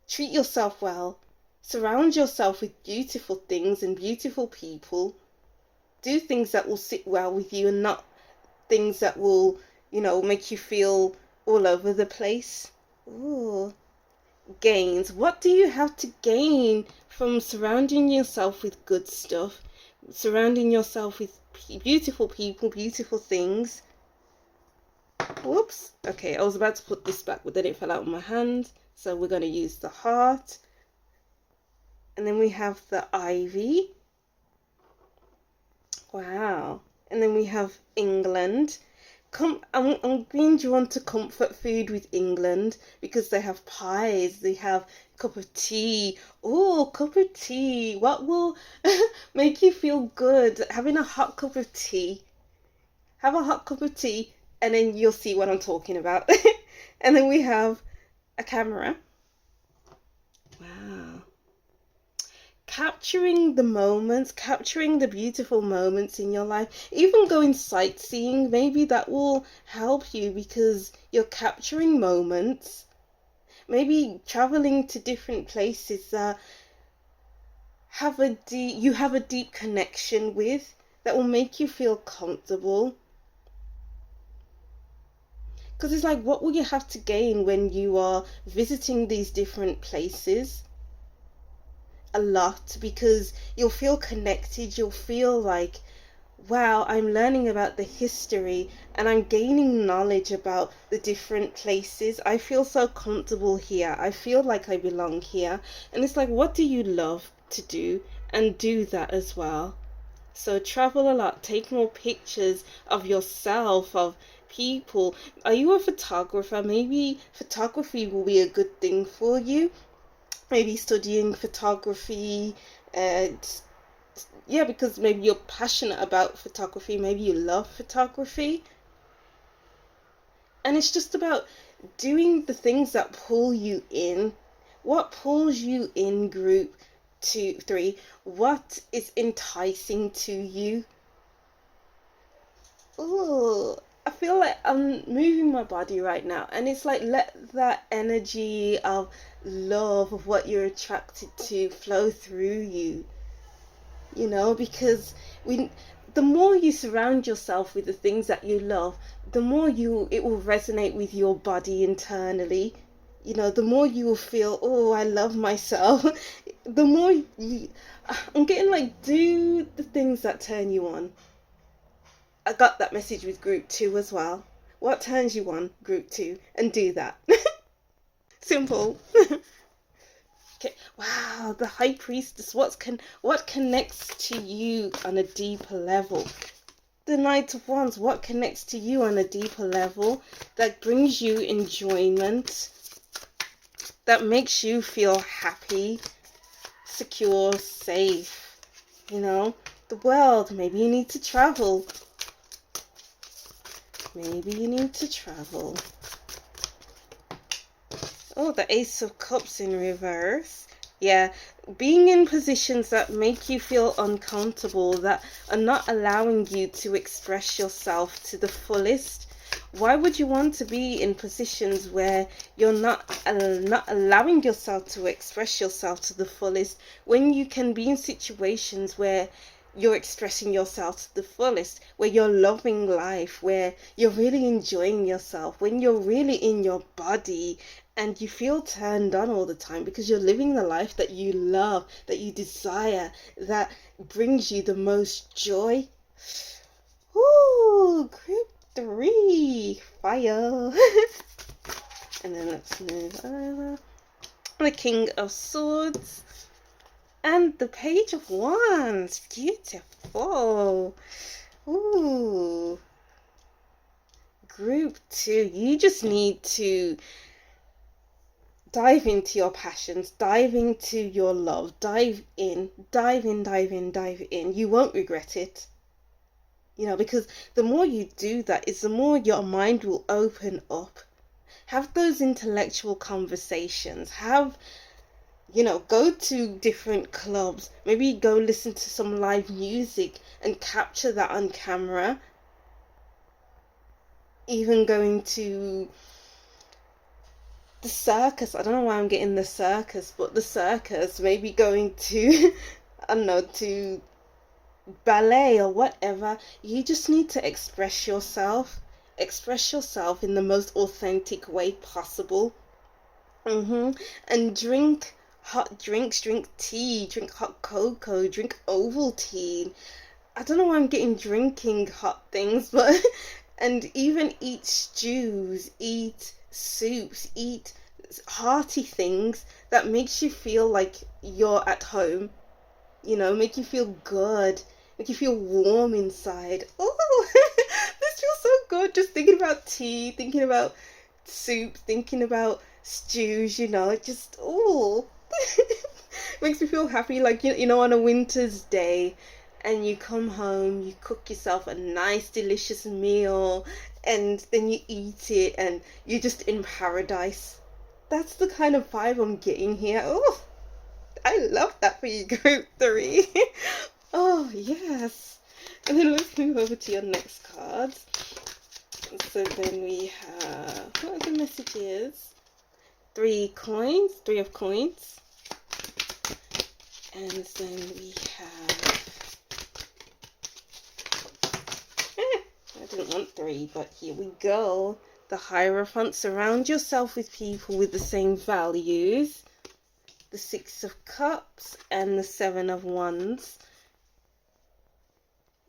Treat yourself well. Surround yourself with beautiful things and beautiful people. Do things that will sit well with you and not things that will, make you feel all over the place. Ooh. Gains. What do you have to gain from surrounding yourself with good stuff? Surrounding yourself with beautiful people, beautiful things. Whoops. Okay, I was about to put this back, but then it fell out of my hand. So we're going to use the heart. And then we have the ivy. Wow. And then we have England. I'm being drawn to comfort food with England because they have pies, they have cup of tea. Oh, cup of tea. What will make you feel good? Having a hot cup of tea. Have a hot cup of tea, and then you'll see what I'm talking about. And then we have a camera. Wow. Capturing the moments, capturing the beautiful moments in your life, even going sightseeing, maybe that will help you because you're capturing moments. Maybe traveling to different places that you have a deep connection with, that will make you feel comfortable. Because it's like, what will you have to gain when you are visiting these different places? A lot, because you'll feel connected, you'll feel like, wow, I'm learning about the history and I'm gaining knowledge about the different places. I feel so comfortable here. I feel like I belong here. And it's like, what do you love to do? And do that as well. So travel a lot, take more pictures of yourself, of people. Are you a photographer? Maybe photography will be a good thing for you. Maybe studying photography, yeah, because maybe you're passionate about photography, maybe you love photography. And it's just about doing the things that pull you in. What pulls you in, group 2, 3? What is enticing to you? Oh, I feel like I'm moving my body right now, and it's like, let that energy of love, of what you're attracted to, flow through you. Because the more you surround yourself with the things that you love, the more it will resonate with your body internally. The more you will feel, oh, I love myself. The more I'm getting like, do the things that turn you on. I got that message with group 2 as well. What turns you on, group 2, and do that. Simple. Okay. Wow, the High Priestess. What connects to you on a deeper level? The Knight of Wands. What connects to you on a deeper level that brings you enjoyment, that makes you feel happy, secure, safe? The world. Maybe you need to travel. Maybe you need to travel. Oh, the Ace of Cups in reverse. Yeah, being in positions that make you feel uncomfortable, that are not allowing you to express yourself to the fullest. Why would you want to be in positions where you're not allowing yourself to express yourself to the fullest, when you can be in situations where you're expressing yourself to the fullest, where you're loving life, where you're really enjoying yourself, when you're really in your body and you feel turned on all the time because you're living the life that you love, that you desire, that brings you the most joy? Ooh, group 3, fire. And then let's move over. The King of Swords. And the Page of Wands. Beautiful. Ooh. Group 2. You just need to dive into your passions. Dive into your love. Dive in. Dive in, dive in, dive in. You won't regret it. Because the more you do that, is the more your mind will open up. Have those intellectual conversations. Go to different clubs, maybe go listen to some live music and capture that on camera. Even going to the circus. I don't know why I'm getting the circus, but the circus, maybe going to, I don't know, to ballet or whatever. You just need to express yourself in the most authentic way possible. And drink hot drinks, drink tea, drink hot cocoa, drink Ovaltine. I don't know why I'm getting drinking hot things, but and even eat stews, eat soups, eat hearty things that makes you feel like you're at home. Make you feel good, make you feel warm inside. Oh, this feels so good just thinking about tea, thinking about soup, thinking about stews, it just, oh, makes me feel happy. Like, on a winter's day and you come home, you cook yourself a nice, delicious meal, and then you eat it and you're just in paradise. That's the kind of vibe I'm getting here. Oh, I love that for you, group 3. Oh, yes. And then let's move over to your next cards. So then we have, what are the messages? 3 coins, 3 of coins. And then we have, I didn't want 3, but here we go. The Hierophant. Surround yourself with people with the same values. The 6 of Cups and the 7 of Wands.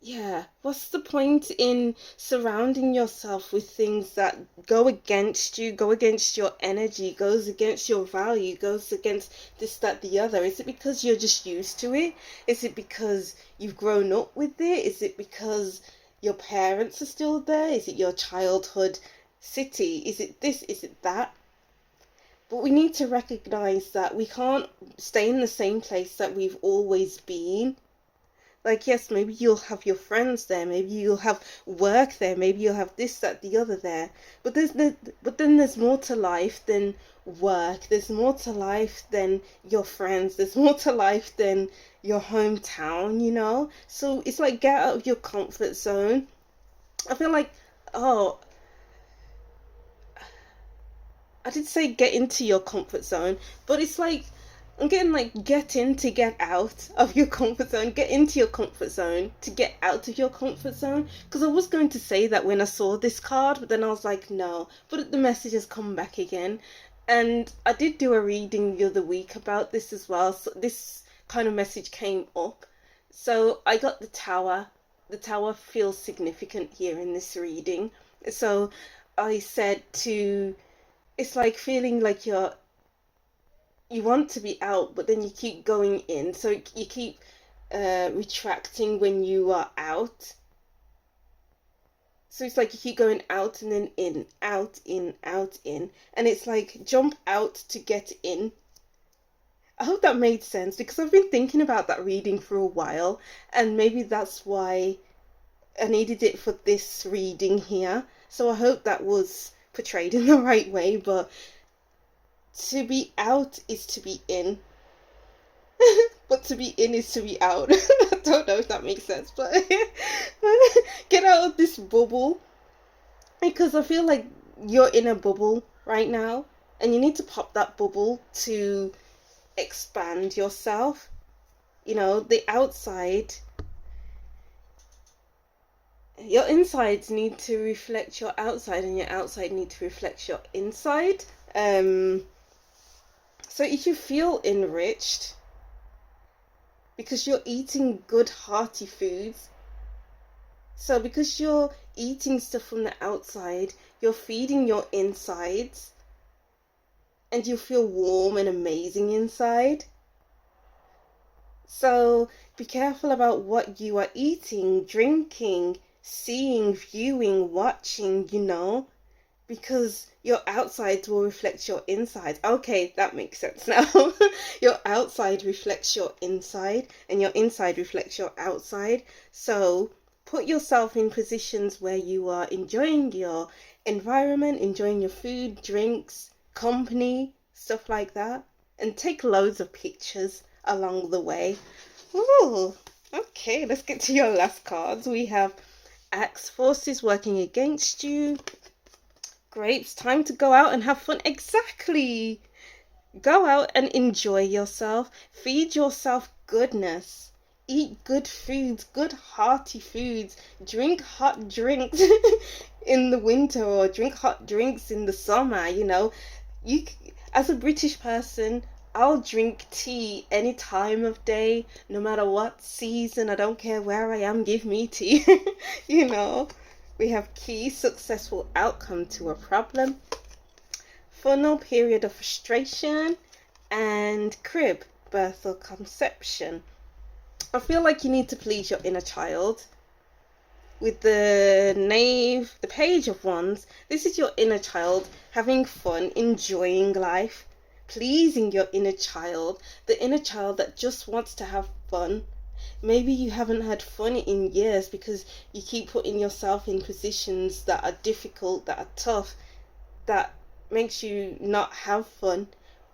Yeah, what's the point in surrounding yourself with things that go against you, go against your energy, goes against your value, goes against this, that, the other? Is it because you're just used to it? Is it because you've grown up with it? Is it because your parents are still there? Is it your childhood city? Is it this? Is it that? But we need to recognize that we can't stay in the same place that we've always been. Like, yes, maybe you'll have your friends there, maybe you'll have work there, maybe you'll have this, that, the other there. But then there's more to life than work. There's more to life than your friends. There's more to life than your hometown, So it's like, get out of your comfort zone. I feel like, oh, I did say get into your comfort zone, but it's like, I'm getting like, get in to get out of your comfort zone. Get into your comfort zone to get out of your comfort zone. Because I was going to say that when I saw this card, but then I was like, no. But the message has come back again. And I did do a reading the other week about this as well. So this kind of message came up. So I got the Tower. The Tower feels significant here in this reading. So I said it's like feeling like you want to be out, but then you keep going in. So you keep retracting when you are out. So it's like you keep going out and then in, out, in, out, in. And it's like jump out to get in. I hope that made sense, because I've been thinking about that reading for a while. And maybe that's why I needed it for this reading here. So I hope that was portrayed in the right way. But to be out is to be in. But to be in is to be out. I don't know if that makes sense, but get out of this bubble. Because I feel like you're in a bubble right now, and you need to pop that bubble to expand yourself. The outside, your insides need to reflect your outside, and your outside need to reflect your inside. So if you feel enriched because you're eating good hearty foods, so because you're eating stuff from the outside, you're feeding your insides, and you feel warm and amazing inside. So be careful about what you are eating, drinking, seeing, viewing, watching, because your outsides will reflect your inside. Okay, that makes sense now. Your outside reflects your inside, and your inside reflects your outside. So put yourself in positions where you are enjoying your environment, enjoying your food, drinks, company, stuff like that, and take loads of pictures along the way. Ooh, okay, let's get to your last cards. We have Axe, forces working against you. Grapes, time to go out and have fun. Exactly. Go out and enjoy yourself. Feed yourself goodness. Eat good foods, good hearty foods. Drink hot drinks in the winter, or drink hot drinks in the summer. You, as a British person, I'll drink tea any time of day, no matter what season. I don't care where I am, give me tea. We have key, successful outcome to a problem, funnel, period of frustration, and crib, birth or conception. I feel like you need to please your inner child. with the knave, the page of wands, this is your inner child having fun, enjoying life, pleasing your inner child, the inner child that just wants to have fun. Maybe you haven't had fun in years because you keep putting yourself in positions that are difficult, that are tough, that makes you not have fun.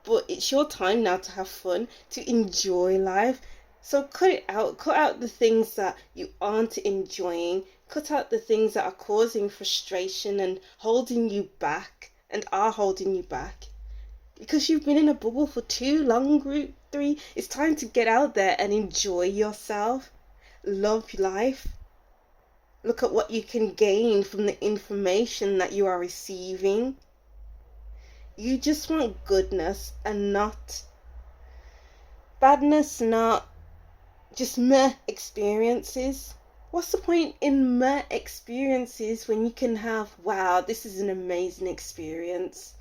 But it's your time now to have fun, to enjoy life. So cut it out. Cut out the things that you aren't enjoying. Cut out the things that are causing frustration and holding you back and are holding you back. Because you've been in a bubble for too long, group 3. It's time to get out there and enjoy yourself. Love life. Look at what you can gain from the information that you are receiving. You just want goodness and not badness, not just meh experiences. What's the point in meh experiences when you can have, wow, this is an amazing experience?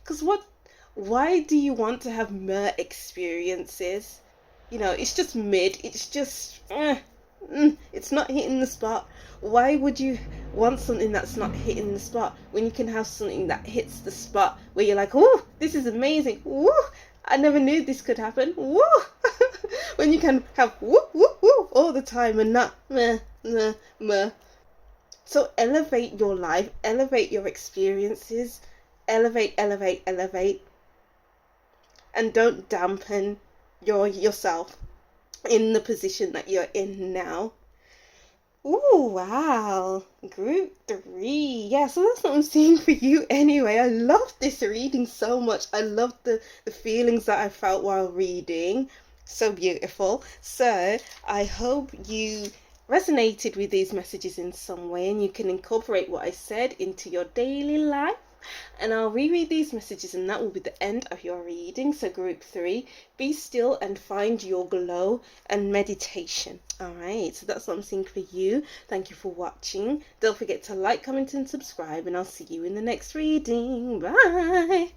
Because why do you want to have meh experiences? You know, it's just mid, it's just, it's not hitting the spot. Why would you want something that's not hitting the spot when you can have something that hits the spot where you're like, oh, this is amazing, woo, I never knew this could happen, woo. When you can have woo, woo, woo all the time and not meh, meh, meh. So elevate your life, elevate your experiences, elevate, elevate, elevate. And don't dampen yourself in the position that you're in now. Ooh, wow. Group 3. Yeah, so that's what I'm seeing for you anyway. I love this reading so much. I love the feelings that I felt while reading. So beautiful. So I hope you resonated with these messages in some way and you can incorporate what I said into your daily life. And I'll reread these messages and that will be the end of your reading. So group 3, be still and find your glow and meditation. Alright, so that's what I'm seeing for you. Thank you for watching. Don't forget to like, comment and subscribe and I'll see you in the next reading. Bye!